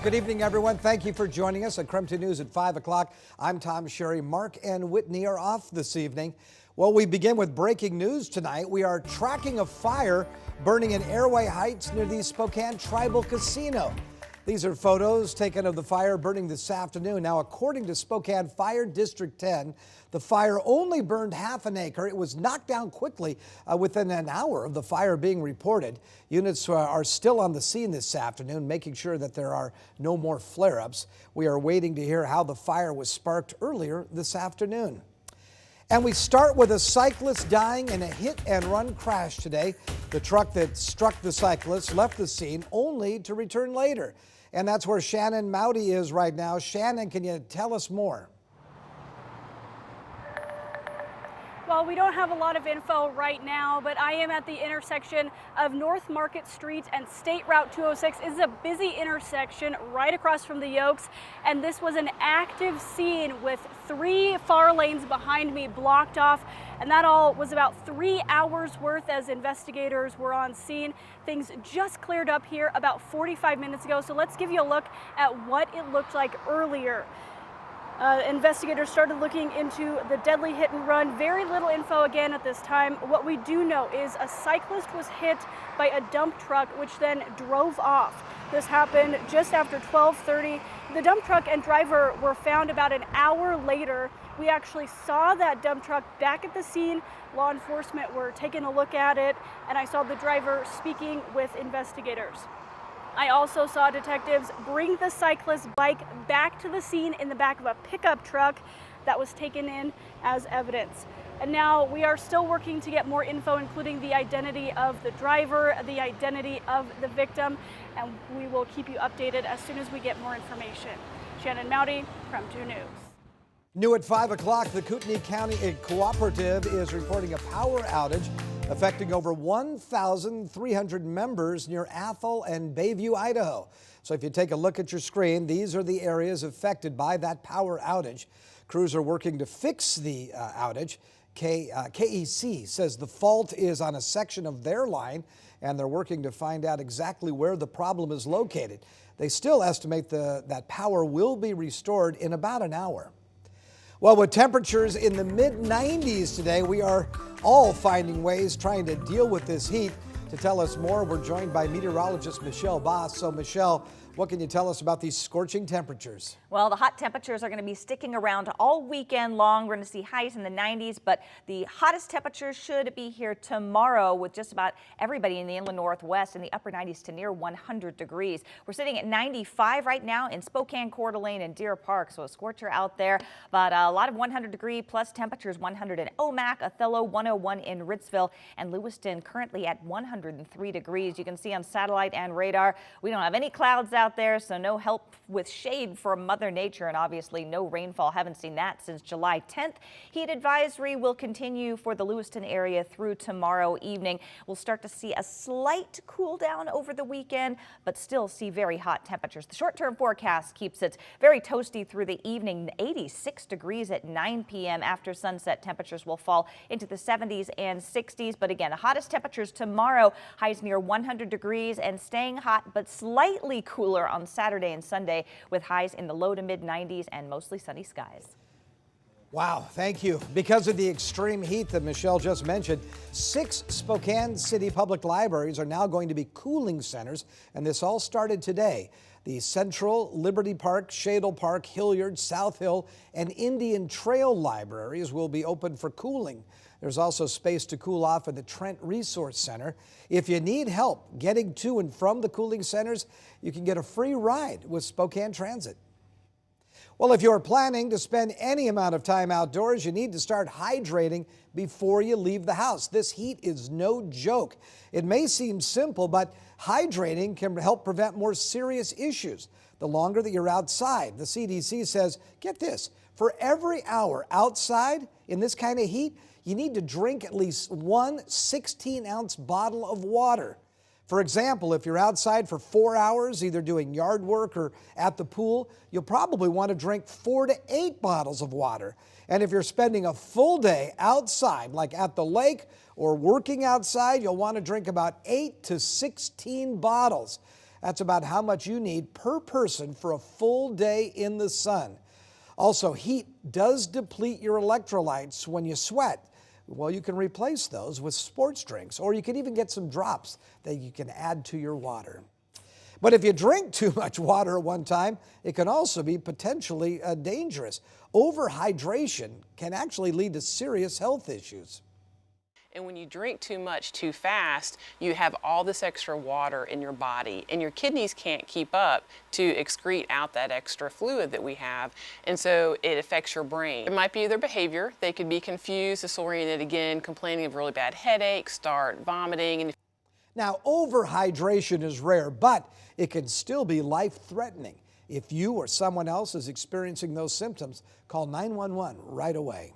Good evening, everyone. Thank you for joining us at KREM 2 News at 5 o'clock. I'm Tom Sherry. Mark and Whitney are off this evening. Well, we begin with breaking news tonight. We are tracking a fire burning in Airway Heights near the Spokane Tribal Casino. These are photos taken of the fire burning this afternoon. Now, according to Spokane Fire District 10, the fire only burned half an acre. It was knocked down quickly within an hour of the fire being reported. Units are still on the scene this afternoon, making sure that there are no more flare-ups. We are waiting to hear how the fire was sparked earlier this afternoon. And we start with a cyclist dying in a hit-and-run crash today. The truck that struck the cyclist left the scene only to return later. And that's where Shannon Mowdy is right now. Shannon, can you tell us more? Well, we don't have a lot of info right now, but I am at the intersection of North Market Street and State Route 206. This is a busy intersection right across from the Yokes, and this was an active scene with 3 far lanes behind me blocked off, and that all was about 3 hours worth as investigators were on scene. Things just cleared up here about 45 minutes ago, so let's give you a look at what it looked like earlier. Investigators started looking into the deadly hit and run. Very little info again at this time. What we do know is a cyclist was hit by a dump truck, which then drove off. This happened just after 12:30. The dump truck and driver were found about an hour later. We actually saw that dump truck back at the scene. Law enforcement were taking a look at it, and I saw the driver speaking with investigators. I also saw detectives bring the cyclist bike back to the scene in the back of a pickup truck that was taken in as evidence. And now we are still working to get more info, including the identity of the driver, the identity of the victim, and we will keep you updated as soon as we get more information. Shannon Mowdy, KREM 2 News. New at 5 o'clock, the Kootenai County Cooperative is reporting a power outage affecting over 1,300 members near Athol and Bayview, Idaho. So if you take a look at your screen, these are the areas affected by that power outage. Crews are working to fix the outage. KEC says the fault is on a section of their line, and they're working to find out exactly where the problem is located. They still estimate that power will be restored in about an hour. Well, with temperatures in the mid-90s today, we are all finding ways trying to deal with this heat. To tell us more, we're joined by meteorologist Michelle Boss. So, Michelle, what can you tell us about these scorching temperatures? Well, the hot temperatures are going to be sticking around all weekend long. We're going to see highs in the 90s, but the hottest temperatures should be here tomorrow with just about everybody in the inland northwest in the upper 90s to near 100 degrees. We're sitting at 95 right now in Spokane, Coeur d'Alene, and Deer Park, so a scorcher out there, but a lot of 100-degree plus temperatures. 100 in Omak, Othello, 101 in Ritzville, and Lewiston currently at 103 degrees. You can see on satellite and radar we don't have any clouds out there, so no help with shade from Mother Nature, and obviously no rainfall. Haven't seen that since July 10th. Heat advisory will continue for the Lewiston area through tomorrow evening. We'll start to see a slight cool down over the weekend, but still see very hot temperatures. The short-term forecast keeps it very toasty through the evening. 86 degrees at 9 p.m. After sunset, temperatures will fall into the 70s and 60s. But again, the hottest temperatures tomorrow, highs near 100 degrees and staying hot, but slightly cooler on Saturday and Sunday with highs in the low to mid 90s and mostly sunny skies. Wow, thank you. Because of the extreme heat that Michelle just mentioned, 6 Spokane City public libraries are now going to be cooling centers, and this all started today. The Central, Liberty Park, Shadle Park, Hilliard, South Hill, and Indian Trail libraries will be open for cooling. There's also space to cool off at the Trent Resource Center. If you need help getting to and from the cooling centers, you can get a free ride with Spokane Transit. Well, if you're planning to spend any amount of time outdoors, you need to start hydrating before you leave the house. This heat is no joke. It may seem simple, but hydrating can help prevent more serious issues the longer that you're outside. The CDC says, get this, for every hour outside in this kind of heat, you need to drink at least one 16-ounce bottle of water. For example, if you're outside for 4 hours, either doing yard work or at the pool, you'll probably want to drink 4 to 8 bottles of water. And if you're spending a full day outside, like at the lake or working outside, you'll want to drink about 8 to 16 bottles. That's about how much you need per person for a full day in the sun. Also, heat does deplete your electrolytes when you sweat. Well, you can replace those with sports drinks, or you can even get some drops that you can add to your water. But if you drink too much water at one time, it can also be potentially dangerous. Overhydration can actually lead to serious health issues. And when you drink too much too fast, you have all this extra water in your body, and your kidneys can't keep up to excrete out that extra fluid that we have, and so it affects your brain. It might be their behavior. They could be confused, disoriented again, complaining of really bad headaches, start vomiting. And now, overhydration is rare, but it can still be life-threatening. If you or someone else is experiencing those symptoms, call 911 right away.